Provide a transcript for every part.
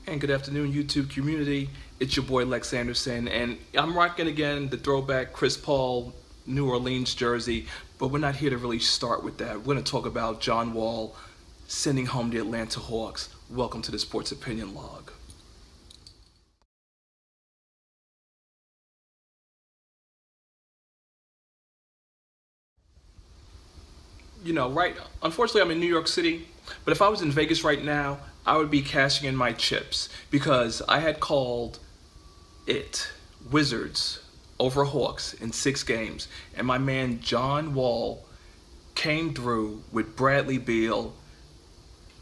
And good afternoon, YouTube community. It's your boy Lex Anderson, and I'm rocking again the throwback Chris Paul New Orleans jersey, but we're not here to really start with that. We're going to talk about John Wall sending home the Atlanta Hawks. Welcome to the Sports Opinion Log. Right? Unfortunately, I'm in New York City, but if I was in Vegas right now, I would be cashing in my chips because I had called it Wizards over Hawks in 6 games, and my man John Wall came through with Bradley Beal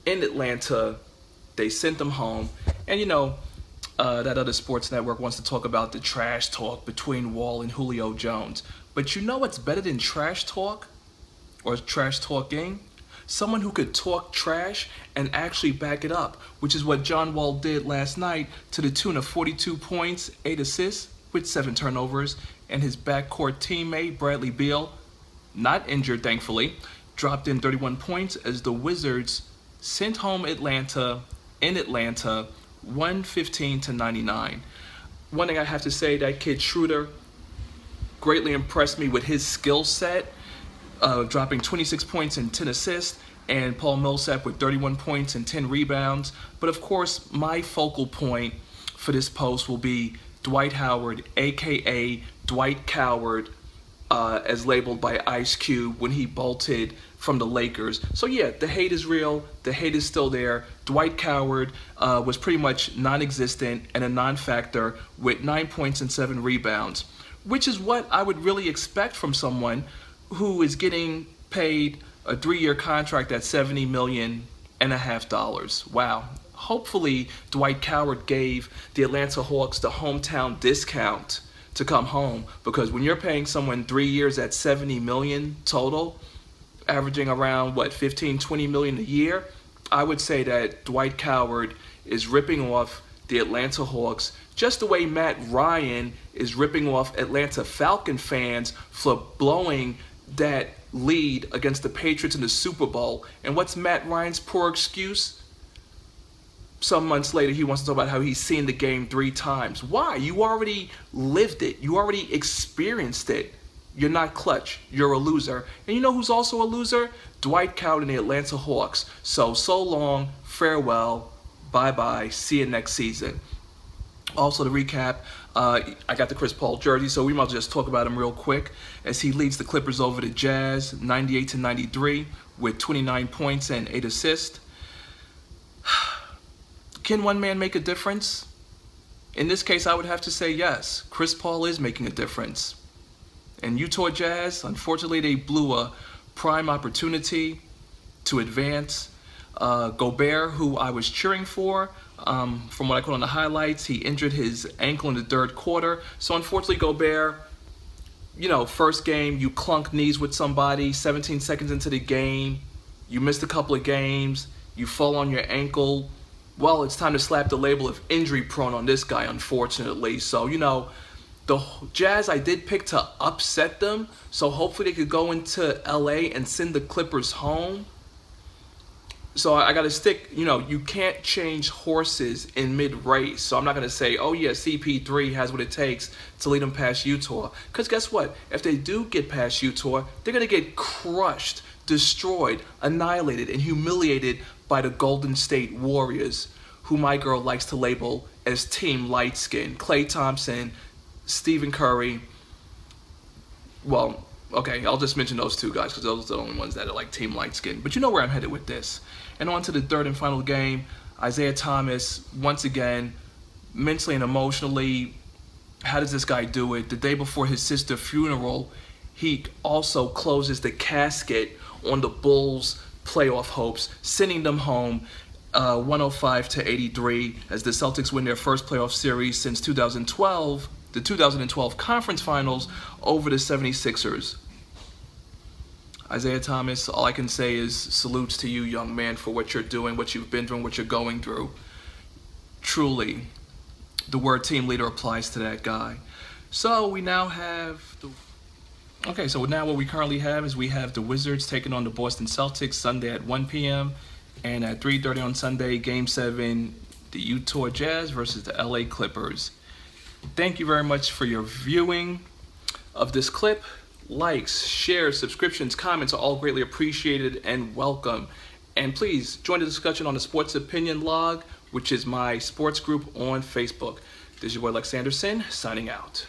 in Atlanta. They sent them home, and that other sports network wants to talk about the trash talk between Wall and Julio Jones. But you know what's better than trash talk or trash talking? Someone who could talk trash and actually back it up, which is what John Wall did last night to the tune of 42 points, 8 assists with 7 turnovers, and his backcourt teammate Bradley Beal, not injured thankfully, dropped in 31 points as the Wizards sent home Atlanta in Atlanta 115-99. One thing I have to say, that kid Schroeder greatly impressed me with his skill set, dropping 26 points and 10 assists, and Paul Millsap with 31 points and 10 rebounds. But of course, my focal point for this post will be Dwight Howard, aka Dwight Coward, as labeled by Ice Cube when he bolted from the Lakers. So yeah, the hate is real, the hate is still there. Dwight Coward was pretty much non-existent and a non-factor with 9 points and 7 rebounds, which is what I would really expect from someone who is getting paid a 3-year contract at $70.5 million. Wow. Hopefully, Dwight Coward gave the Atlanta Hawks the hometown discount to come home, because when you're paying someone 3 years at $70 million total, averaging around, 15, $20 million a year, I would say that Dwight Coward is ripping off the Atlanta Hawks just the way Matt Ryan is ripping off Atlanta Falcon fans for blowing that lead against the Patriots in the Super Bowl. And what's Matt Ryan's poor excuse? Some months later, he wants to talk about how he's seen the game 3 times. Why? You already lived it. You already experienced it. You're not clutch. You're a loser. And you know who's also a loser? Dwight Coward and the Atlanta Hawks. So long, farewell, bye-bye, see you next season. Also, to recap, I got the Chris Paul jersey, so we might just talk about him real quick as he leads the Clippers over the Jazz 98-93 with 29 points and 8 assists. Can one man make a difference? In this case, I would have to say yes. Chris Paul is making a difference. And Utah Jazz, unfortunately, they blew a prime opportunity to advance. Gobert, who I was cheering for, from what I caught on the highlights, he injured his ankle in the 3rd quarter. So unfortunately, Gobert, first game, you clunk knees with somebody, 17 seconds into the game, you missed a couple of games, you fall on your ankle. Well, it's time to slap the label of injury prone on this guy, unfortunately. So, the Jazz, I did pick to upset them, so hopefully they could go into LA and send the Clippers home. So I got to stick, you can't change horses in mid-race. So I'm not going to say, oh yeah, CP3 has what it takes to lead them past Utah. Because guess what? If they do get past Utah, they're going to get crushed, destroyed, annihilated, and humiliated by the Golden State Warriors, who my girl likes to label as Team Light Skin. Klay Thompson, Stephen Curry. Well, okay, I'll just mention those 2 guys because those are the only ones that are like Team Light Skin. But you know where I'm headed with this. And on to the 3rd and final game. Isaiah Thomas, once again, mentally and emotionally, how does this guy do it? The day before his sister's funeral, he also closes the casket on the Bulls' playoff hopes, sending them home 105-83 as the Celtics win their first playoff series since 2012, the 2012 conference finals over the 76ers. Isaiah Thomas, all I can say is salutes to you, young man, for what you're doing, what you've been doing, what you're going through. Truly, the word team leader applies to that guy. So we now have so now what we currently have is we have the Wizards taking on the Boston Celtics Sunday at 1 p.m. and at 3:30 on Sunday, Game 7 the Utah Jazz versus the LA Clippers. Thank you very much for your viewing of this clip. Likes, shares, subscriptions, comments are all greatly appreciated and welcome. And please join the discussion on the Sports Opinion Log, which is my sports group on Facebook. This is your boy Lex Anderson, signing out.